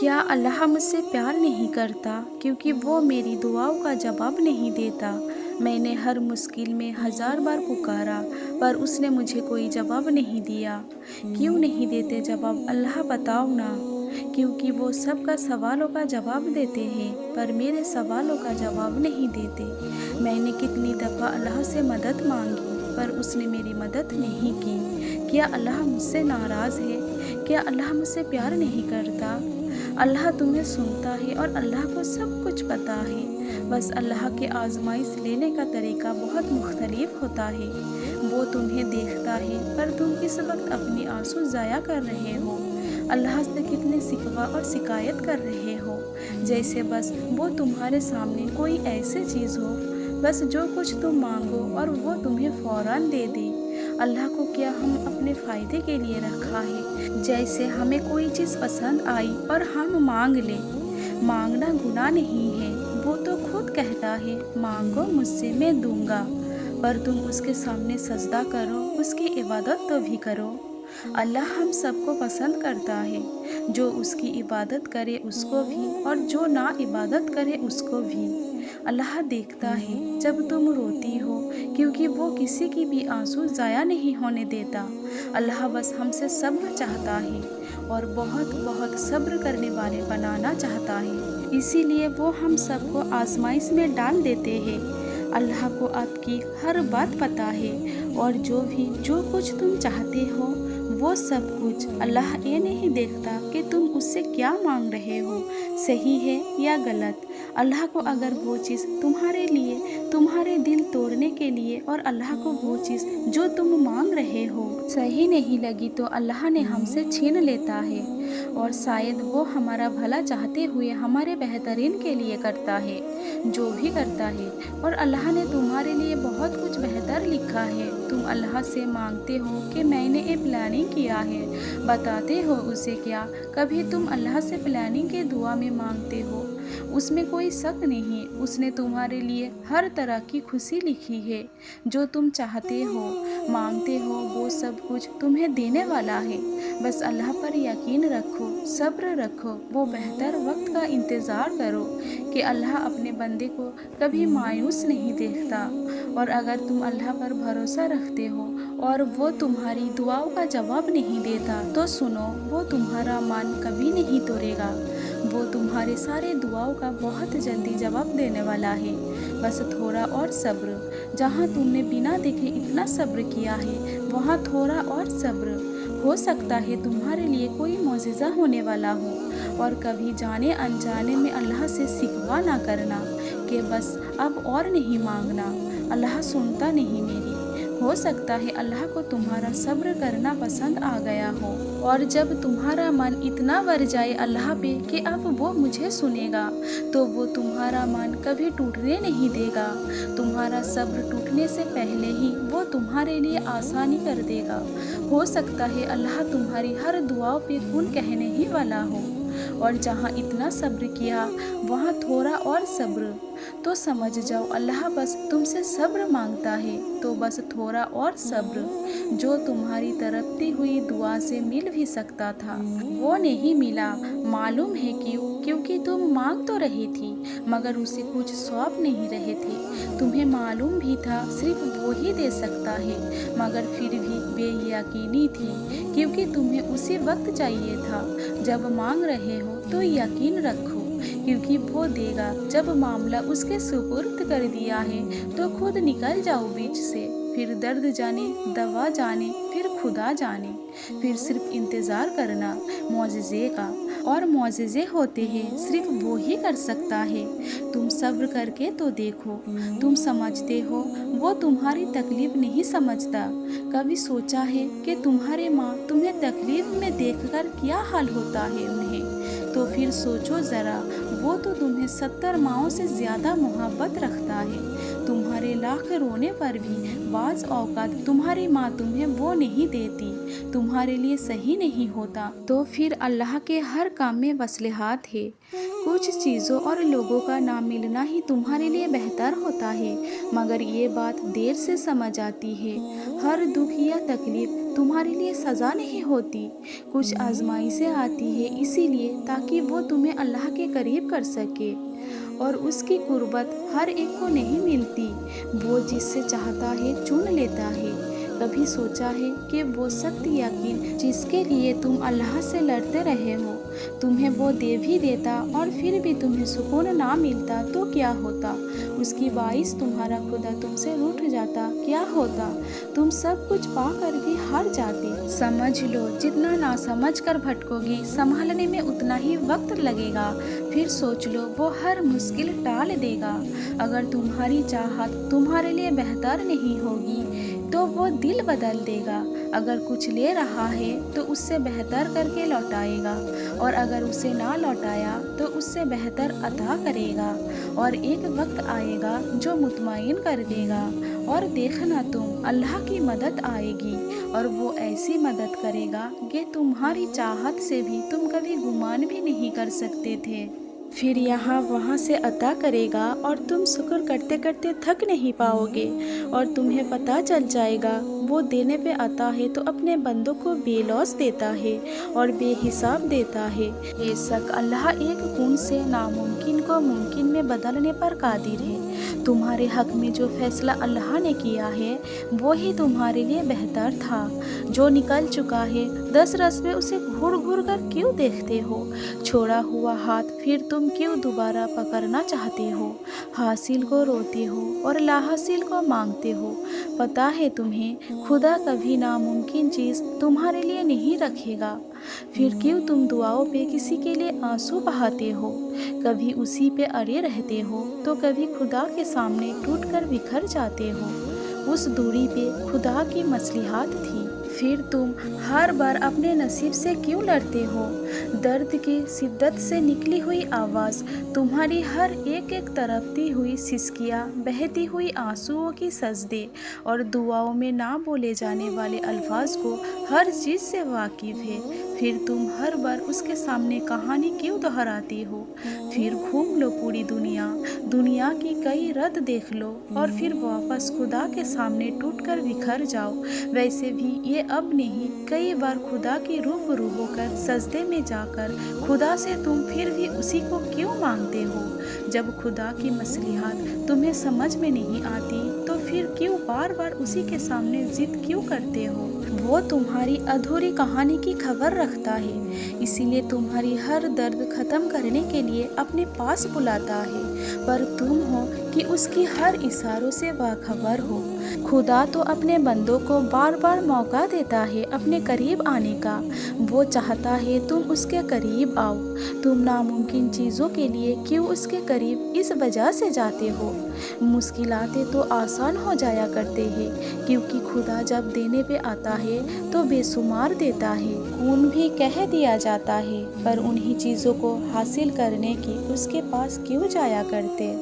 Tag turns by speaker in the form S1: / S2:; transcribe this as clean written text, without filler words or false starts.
S1: کیا اللہ مجھ سے پیار نہیں کرتا کیونکہ وہ میری دعاؤں کا جواب نہیں دیتا؟ میں نے ہر مشکل میں 1000 بار پکارا پر اس نے مجھے کوئی جواب نہیں دیا۔ کیوں نہیں دیتے جواب اللہ بتاؤ نا؟ کیونکہ وہ سب کا سوالوں کا جواب دیتے ہیں پر میرے سوالوں کا جواب نہیں دیتے۔ میں نے کتنی دفعہ اللہ سے مدد مانگی پر اس نے میری مدد نہیں کی۔ کیا اللہ مجھ سے ناراض ہے؟ کیا اللہ مجھ سے پیار نہیں کرتا؟ اللہ تمہیں سنتا ہے اور اللہ کو سب کچھ پتہ ہے، بس اللہ کے آزمائش لینے کا طریقہ بہت مختلف ہوتا ہے۔ وہ تمہیں دیکھتا ہے پر تم اس وقت اپنی آنسو ضائع کر رہے ہو، اللہ سے کتنے شکوہ اور شکایت کر رہے ہو، جیسے بس وہ تمہارے سامنے کوئی ایسی چیز ہو بس جو کچھ تم مانگو اور وہ تمہیں فوراً دے دے۔ اللہ کو کیا ہم اپنے فائدے کے لیے رکھا ہے؟ جیسے ہمیں کوئی چیز پسند آئی اور ہم مانگ لیں۔ مانگنا گناہ نہیں ہے، وہ تو خود کہتا ہے مانگو مجھ سے میں دوں گا، پر تم اس کے سامنے سجدہ کرو، اس کی عبادت تو بھی کرو۔ اللہ ہم سب کو پسند کرتا ہے، جو اس کی عبادت کرے اس کو بھی اور جو نا عبادت کرے اس کو بھی۔ اللہ دیکھتا ہے جب تم روتی ہو کیونکہ وہ کسی کی بھی آنسو ضائع نہیں ہونے دیتا۔ اللہ بس ہم سے صبر چاہتا ہے اور بہت بہت صبر کرنے والے بنانا چاہتا ہے، اسی لیے وہ ہم سب کو آزمائش میں ڈال دیتے ہیں۔ اللہ کو آپ کی ہر بات پتہ ہے اور جو کچھ تم چاہتے ہو وہ سب کچھ۔ اللہ یہ نہیں دیکھتا کہ تم اس سے کیا مانگ رہے ہو، صحیح ہے یا غلط۔ اللہ کو اگر وہ چیز تمہارے لیے، تمہارے دل توڑنے کے لیے اور اللہ کو وہ چیز جو تم مانگ رہے ہو صحیح نہیں لگی تو اللہ نے ہم سے چھین لیتا ہے، اور شاید وہ ہمارا بھلا چاہتے ہوئے ہمارے بہترین کے لیے کرتا ہے، جو بھی کرتا ہے۔ اور اللہ نے تمہارے لیے بہت کچھ بہتر لکھا ہے۔ تم اللہ سے مانگتے ہو کہ میں نے یہ پلاننگ کیا ہے، بتاتے ہو اسے کیا؟ کبھی تم اللہ سے پلاننگ کے دعا میں مانگتے ہو؟ اس میں کوئی شک نہیں، اس نے تمہارے لیے ہر طرح کی خوشی لکھی ہے۔ جو تم چاہتے ہو، مانگتے ہو، وہ سب کچھ تمہیں دینے والا ہے۔ بس اللہ پر یقین رکھو، صبر رکھو، وہ بہتر وقت کا انتظار کرو کہ اللہ اپنے بندے کو کبھی مایوس نہیں دیکھتا۔ اور اگر تم اللہ پر بھروسہ رکھتے ہو اور وہ تمہاری دعاؤں کا جواب نہیں دیتا تو سنو، وہ تمہارا مان کبھی نہیں توڑے گا۔ وہ تمہارے سارے دعاؤں کا بہت جلدی جواب دینے والا ہے، بس تھوڑا اور صبر۔ جہاں تم نے بنا دیکھے اتنا صبر کیا ہے وہاں تھوڑا اور صبر۔ ہو سکتا ہے تمہارے لیے کوئی معجزہ ہونے والا ہو، اور کبھی جانے انجانے میں اللہ سے شکوہ نہ کرنا کہ بس اب اور نہیں مانگنا، اللہ سنتا نہیں میری۔ ہو سکتا ہے اللہ کو تمہارا صبر کرنا پسند آ گیا ہو، اور جب تمہارا من اتنا بر جائے اللہ پہ کہ اب وہ مجھے سنے گا تو وہ تمہارا من کبھی ٹوٹنے نہیں دے گا۔ تمہارا صبر ٹوٹنے سے پہلے ہی وہ تمہارے لیے آسانی کر دے گا۔ ہو سکتا ہے اللہ تمہاری ہر دعاؤں پہ کن کہنے ہی والا ہو، اور جہاں اتنا صبر کیا وہاں تھوڑا اور صبر، تو سمجھ جاؤ اللہ بس تم سے صبر مانگتا ہے، تو بس تھوڑا اور صبر۔ جو تمہاری تڑپتی ہوئی دعا سے مل بھی سکتا تھا وہ نہیں ملا، معلوم ہے کیوں؟ کیونکہ تم مانگ تو رہی تھی مگر اسے کچھ سونپ نہیں رہے تھے۔ تمہیں معلوم بھی تھا صرف وہی دے سکتا ہے، مگر پھر بھی بے یقینی تھی، کیونکہ تمہیں اسی وقت چاہیے تھا جب مانگ رہے ہو تو یقین رکھو، کیونکہ وہ دے گا۔ جب معاملہ اس کے سپرد کر دیا ہے تو خود نکل جاؤ بیچ سے، پھر درد جانے، دوا جانے، پھر خدا جانے، پھر صرف انتظار کرنا معجزے کا، اور معجزے ہوتے ہیں صرف وہی کر سکتا ہے۔ تم صبر کر کے تو دیکھو، تم سمجھتے ہو وہ تمہاری تکلیف نہیں سمجھتا؟ کبھی سوچا ہے کہ تمہارے ماں تمہیں تکلیف میں دیکھ کر کیا حال ہوتا ہے انہیں؟ تو پھر سوچو ذرا، وہ تو تمہیں 70 ماؤں سے زیادہ محبت رکھتا ہے۔ تمہارے لاکھ رونے پر بھی بعض اوقات تمہاری ماں تمہیں وہ نہیں دیتی، تمہارے لیے صحیح نہیں ہوتا، تو پھر اللہ کے ہر کام میں مصلحت ہے۔ کچھ چیزوں اور لوگوں کا نہ ملنا ہی تمہارے لیے بہتر ہوتا ہے، مگر یہ بات دیر سے سمجھ آتی ہے۔ ہر دکھ یا تکلیف تمہارے لیے سزا نہیں ہوتی، کچھ آزمائشیں آتی ہے اسی لیے تاکہ وہ تمہیں اللہ کے قریب کر سکے، اور اس کی قربت ہر ایک کو نہیں ملتی، وہ جس سے چاہتا ہے چن لیتا ہے۔ کبھی سوچا ہے کہ وہ سخت یقین جس کے لیے تم اللہ سے لڑتے رہے ہو، تمہیں وہ دے بھی دیتا اور پھر بھی تمہیں سکون نہ ملتا تو کیا ہوتا؟ اس کی باعث تمہارا خدا تم سے روٹھ جاتا، کیا ہوتا؟ تم سب کچھ پا کر بھی ہار جاتے۔ سمجھ لو جتنا نہ سمجھ کر بھٹکو گی سنبھلنے میں اتنا ہی وقت لگے گا، پھر سوچ لو وہ ہر مشکل ٹال دے گا۔ اگر تمہاری چاہت تمہارے لیے بہتر نہیں ہوگی تو وہ دل بدل دے گا، اگر کچھ لے رہا ہے تو اس سے بہتر کر کے لوٹائے گا، اور اگر اسے نہ لوٹایا تو اس سے بہتر عطا کرے گا، اور ایک وقت آئے گا جو مطمئن کر دے گا، اور دیکھنا تم اللہ کی مدد آئے گی، اور وہ ایسی مدد کرے گا کہ تمہاری چاہت سے بھی تم کبھی گمان بھی نہیں کر سکتے تھے۔ پھر یہاں وہاں سے عطا کرے گا اور تم شکر کرتے کرتے تھک نہیں پاؤ گے، اور تمہیں پتہ چل جائے گا وہ دینے پہ آتا ہے تو اپنے بندوں کو بے لوث دیتا ہے اور بے حساب دیتا ہے۔ بے شک اللہ ایک کن سے ناممکن کو ممکن میں بدلنے پر قادر ہے۔ تمہارے حق میں جو فیصلہ اللہ نے کیا ہے وہی تمہارے لیے بہتر تھا، جو نکل چکا ہے 10 رسمیں اسے گھڑ گھڑ کر کیوں دیکھتے ہو؟ چھوڑا ہوا ہاتھ پھر تم کیوں دوبارہ پکڑنا چاہتے ہو؟ حاصل کو روتے ہو اور لا حاصل کو مانگتے ہو۔ پتہ ہے تمہیں خدا کبھی ناممکن چیز تمہارے لیے نہیں رکھے گا، پھر کیوں تم دعاؤں پہ کسی کے لیے آنسو بہاتے ہو؟ کبھی اسی پہ اڑے رہتے ہو تو کبھی خدا کے سامنے ٹوٹ کر بکھر جاتے ہو۔ اس دوری پہ خدا کی مصلحت تھی، پھر تم ہر بار اپنے نصیب سے کیوں لڑتے ہو؟ درد کی شدت سے نکلی ہوئی آواز، تمہاری ہر ایک تڑپتی ہوئی سسکیاں، بہتی ہوئی آنسوؤں کی سجدے اور دعاؤں میں نہ بولے جانے والے الفاظ کو ہر چیز سے واقف ہے، پھر تم ہر بار اس کے سامنے کہانی کیوں دہراتی ہو؟ پھر گھوم لو پوری دنیا کی کئی رت دیکھ لو اور پھر واپس خدا کے سامنے ٹوٹ کر بکھر جاؤ۔ ویسے بھی یہ اب نہیں، کئی بار خدا کی روبرو ہو کر سجدے میں جا کر خدا سے تم پھر بھی اسی کو کیوں مانگتے ہو؟ جب خدا کی مصلحت تمہیں سمجھ میں نہیں آتی تو پھر کیوں بار بار اسی کے سامنے ضد کیوں کرتے ہو؟ وہ تمہاری ادھوری کہانی کی خبر رکھتا ہے، اسی لیے تمہاری ہر درد ختم کرنے کے لیے اپنے پاس بلاتا ہے، پر تم ہو کہ اس کی ہر اشاروں سے باخبر ہو۔ خدا تو اپنے بندوں کو بار بار موقع دیتا ہے اپنے قریب آنے کا، وہ چاہتا ہے تم اس کے قریب آؤ۔ تم ناممکن چیزوں کے لیے کیوں اس کے قریب اس وجہ سے جاتے ہو؟ مشکلاتیں تو آسان ہو جایا کرتے ہیں، کیونکہ خدا جب دینے پہ آتا ہے تو بے شمار دیتا ہے۔ کون بھی کہہ دیا جاتا ہے، پر انہی چیزوں کو حاصل کرنے کی اس کے پاس کیوں جایا کرتے؟